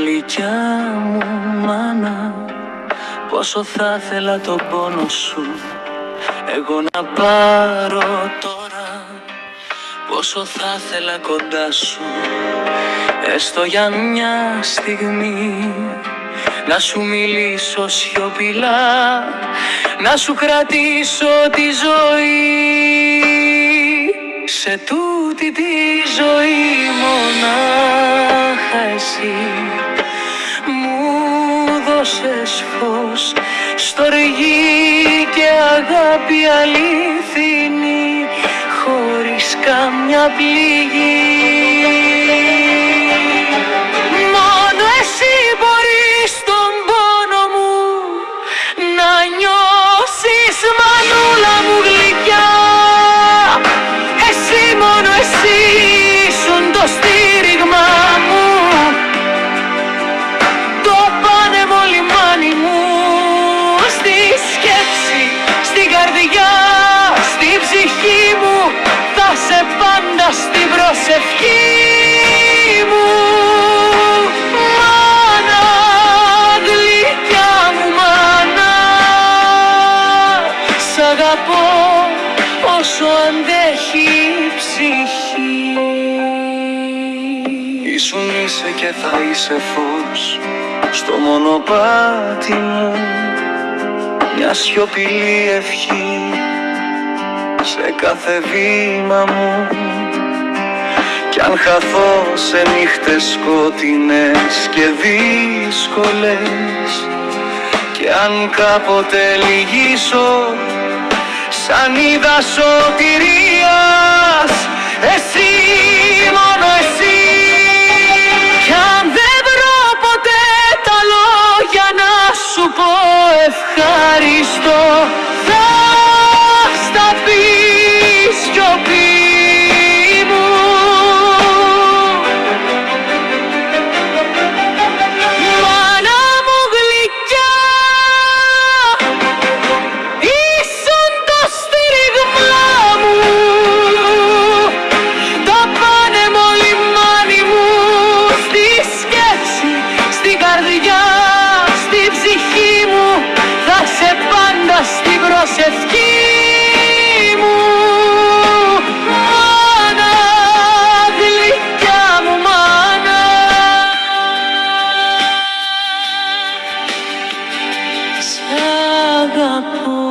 γλυκιά μου μάνα, πόσο θα ήθελα τον πόνο σου εγώ να πάρω τώρα. Πόσο θα ήθελα κοντά σου, έστω για μια στιγμή, να σου μιλήσω σιωπηλά, να σου κρατήσω τη ζωή. Σε τούτη τη ζωή μονάχα εσύ μου δώσες φως, στοργή και αγάπη αληθινή, χωρίς καμιά πληγή. Μόνο εσύ μπορείς τον πόνο μου να νιώσεις, μανούλα μου γλυκιά. Εσύ, μόνο εσύ ήσουν το στήριγμα μου, το πάνεμο λιμάνι μου. Στη σκέψη, στην καρδιά, στη ψυχή μου, θα σε πάντα στην προσευχή μου. Μάνα, γλυκιά μου μάνα, σ' αγαπώ όσο αντέχει η ψυχή. Ήσουν, είσαι και θα είσαι φως στο μονοπάτι μου, μια σιωπηλή ευχή σε κάθε βήμα μου. Κι αν χαθώ σε νύχτες σκοτεινές και δύσκολες, κι αν κάποτε λυγίσω σαν είδα σωτηρίας, εσύ, μόνο εσύ. Κι αν δεν βρω ποτέ τα λόγια να σου πω ευχαριστώ, θα στα πει σιωπή μου. Μάνα μου γλυκιά, ήσουν το στήριγμα μου, το πάνεμο λιμάνι μου. Στη σκέψη, στην καρδιά, στη ψυχή μου, θα σε πάντα στην προσευχή μου. Μάνα, γλυκιά μου μάνα, σ' αγαπώ.